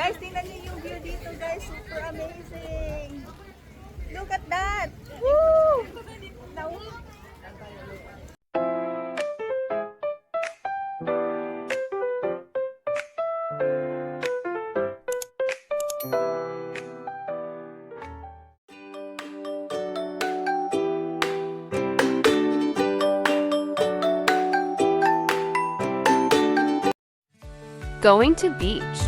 Guys, tingnan niyo yung view dito guys. Super amazing. Look at that. Woo! Now, Going to beach.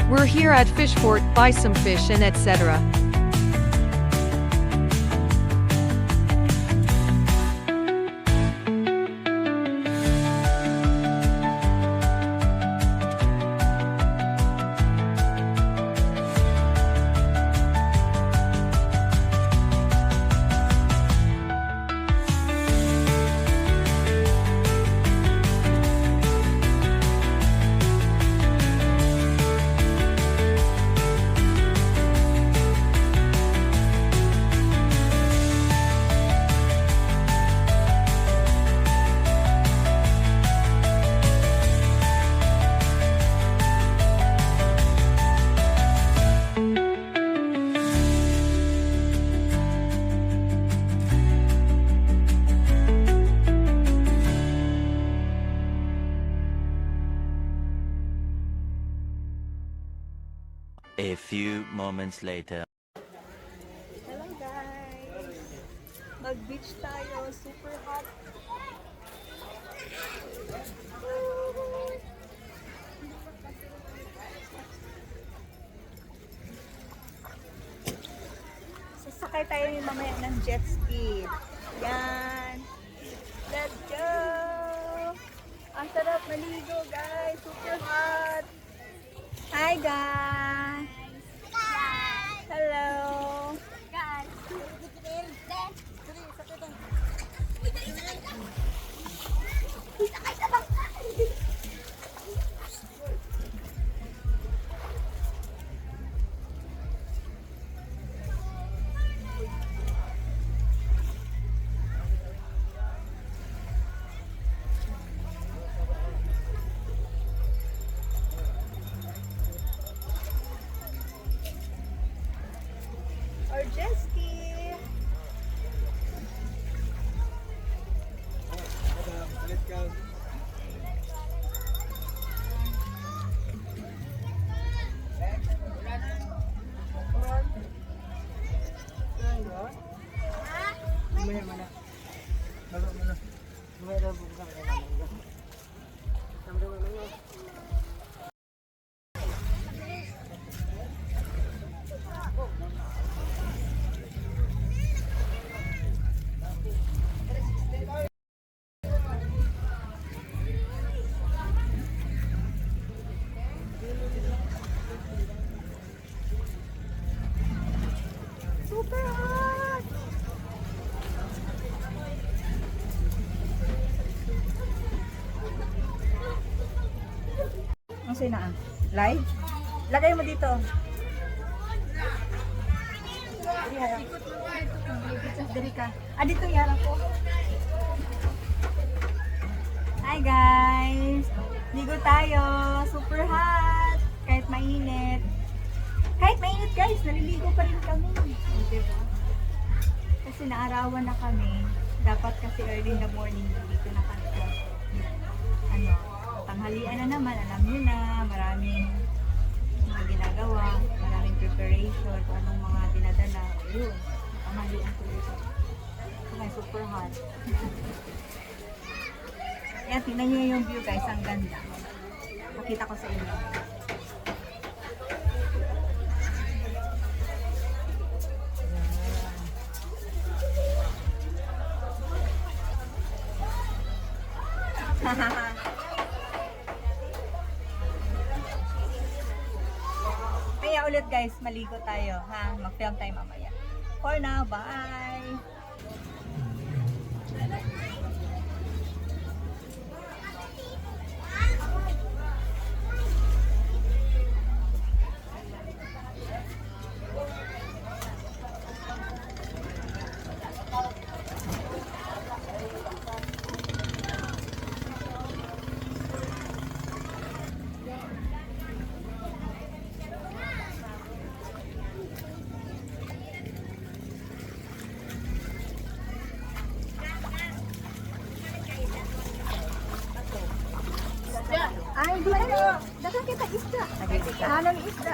We're here at Fishport, buy some fish and etc. A few moments later. hello guys. Mag-beach tayo. Super hot. Sasakay tayo yung mamaya ng jet ski. Yan. Let's go! Ang sarap maligo guys. Super hot. Hi guys. Hello. Guys. Or jet ski. Super hot! Ang sina live? Lagay mo dito. Diri ka. Ah, dito yara ko. Hi guys! Ligo tayo. Super hot! Kahit mainit. Kahit mainit guys, naliligo pa rin kami. Diba? Kasi naarawan na kami. Dapat kasi early in the morning dito na kami. Ano, tanghalian na naman, alam niyo na, maraming mga ginagawa, maraming preparation, kung anong mga dinadala. Ayun, tanghalian tuloy. So, super hot. Ayan, tingnan nyo yung view guys, ang ganda. Makita ko sa inyo. Kaya ulit guys, maligo tayo ha. Mag-film tayo mamaya. For now, bye! Ay, di ano. Dagan kita isda. Hanang isda.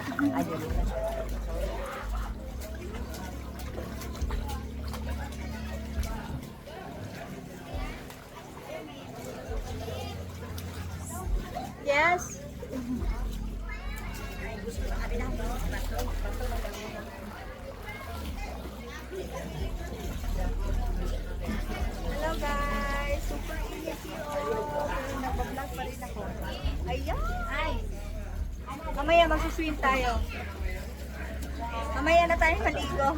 Yes. Hello guys. Super init yun. Pero nag-vlog pa rin ako. Ayan. Mamaya magsuswim tayo. Mamaya na tayo maligo.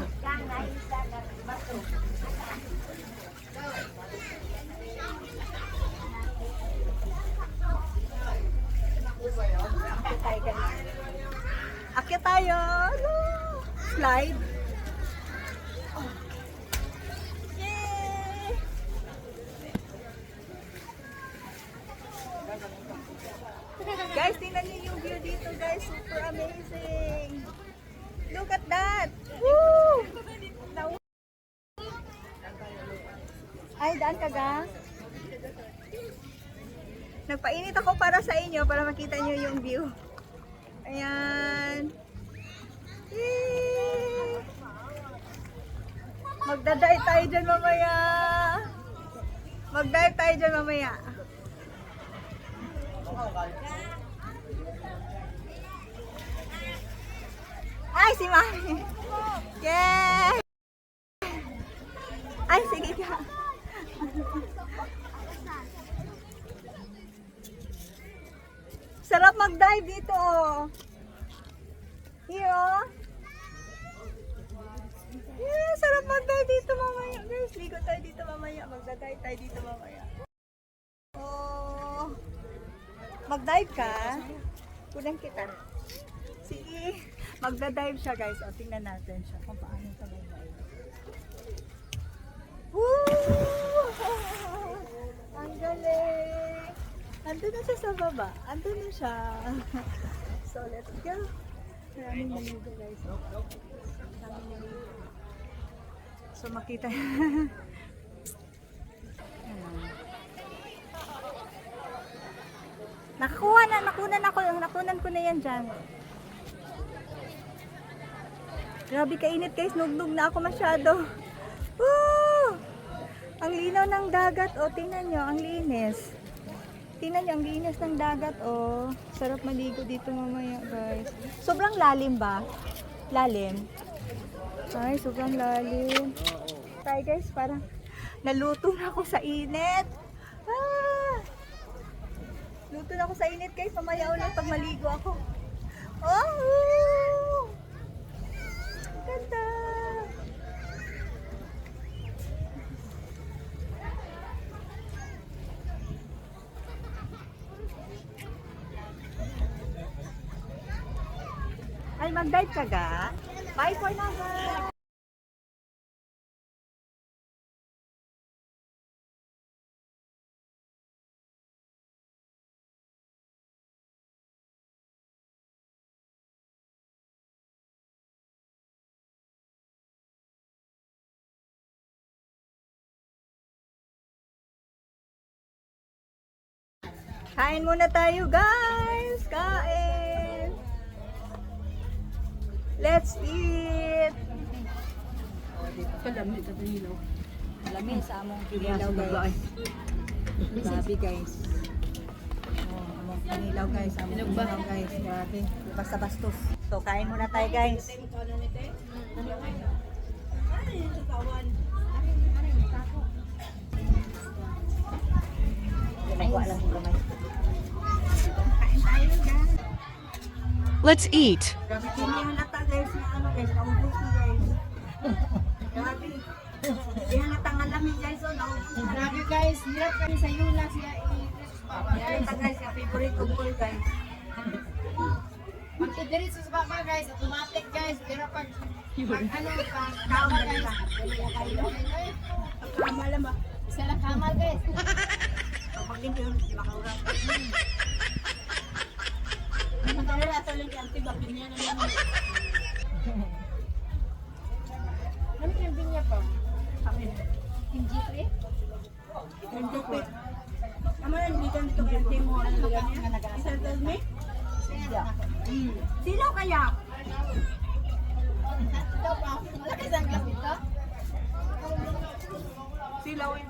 Akyat tayo. Hello. Slide. Yay! Guys, tingnan niyo yung view dito guys. Super amazing. Look at that. Woo! Ay, daan ka ga? Nagpainit ako para sa inyo para makita niyo yung view. Ayan. Yay! Magdadive tayo dyan mamaya. Magdive tayo dyan mamaya. Ay, si Mami. Yay! Ay, sige ka. Sarap mag-dive dito. Here, oh. Yeah, sarap mag-dive dito mamaya. Guys, ligo tayo dito mamaya. Magda-dive tayo dito mamaya. Oh. Mag-dive ka? Kulang kita. Sige. Magda-dive siya, guys. O, tingnan natin siya kung paano siya mag-dive. Woo! Ang galing! Andun na siya sa baba. Andun na siya. So, let's go. Maraming naligo, guys. Maraming naligo. So, makita. Nakakuha na. Nakunan ko na yan dyan. Grabe kainit guys, nugnog na ako masyado. Woo! Ang linaw ng dagat, oh, tingnan nyo, ang linis. Tingnan nyo, ang linis ng dagat, oh. Sarap maligo dito mamaya guys. Sobrang lalim ba? Lalim? Ay, sobrang lalim. Tayo guys, parang naluto na ako sa init. Ah! Luto na ako sa init guys, mamaya ulit pag maligo ako. Oh! Ganda! Ay, mag-dive ka ga? Bye for now, guys! Kain muna tayo guys! Kain! Let's eat! Kalami ito ilaw. Lami sa among kinilaw guys. Grabe guys. Inilaw guys. Inilaw guys. Grabe. Basta bastos. So kain muna tayo guys. Ginagawa lang yung gamay. Kain tayo guys. Let's eat. Grabe hindi halata guys na ano guys. Naubos na guys. Grabe. Hindi halata nga lamin guys. So naubos na. Grabe guys, hirap kami sa yula siya Halata guys. Yung favorite ko po guys. Magtidiritso sa baba guys, automatic guys, pero pag ano pa, Kaon guys, na kamal lang ba? Isa lang kamal guys. Kapag din yun, makaurang. Magkawala ito lang yung antibapin niya na naman. Ano yung binya pa? Kami. Yung G3? Yung tupit. Ama lang dito nito kente mo. Ano ba niya? Isa tells me? Sino kaya? Ito pa, wala kayo sanglas dito? Silaw eh.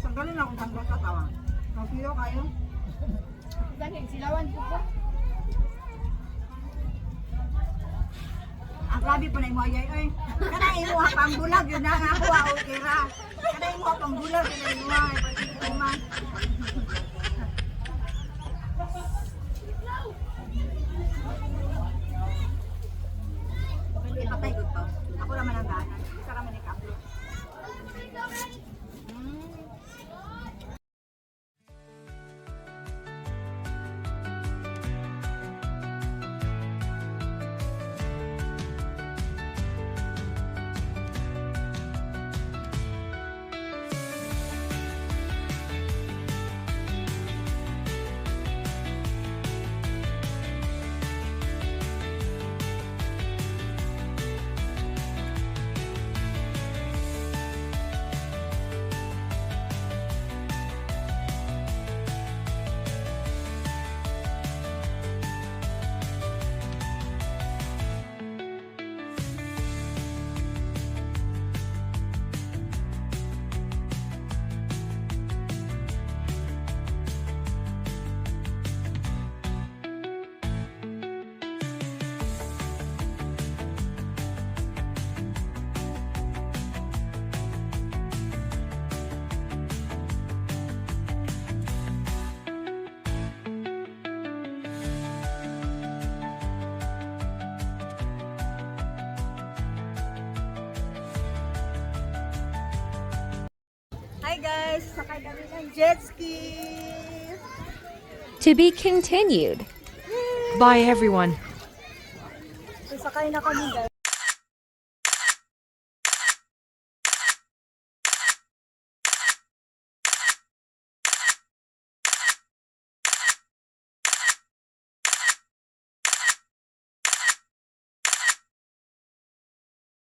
Sanggalin akong tanggol katawa. Silaw kayo? Dahil silawan ko po. Ang grabe pa na yung ayay ay. Kana imuha pang bulag yun na nga ako o kira. Kana imuha pang bulag yun na imuha. Pati ko man. Hindi patay ko to. Ako naman ang daanan. Isa kami ni Kaplo. Hi guys! Sakay kami ng jet ski! To be continued. Bye everyone. So, sakay na kami guys.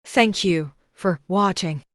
Thank you for watching.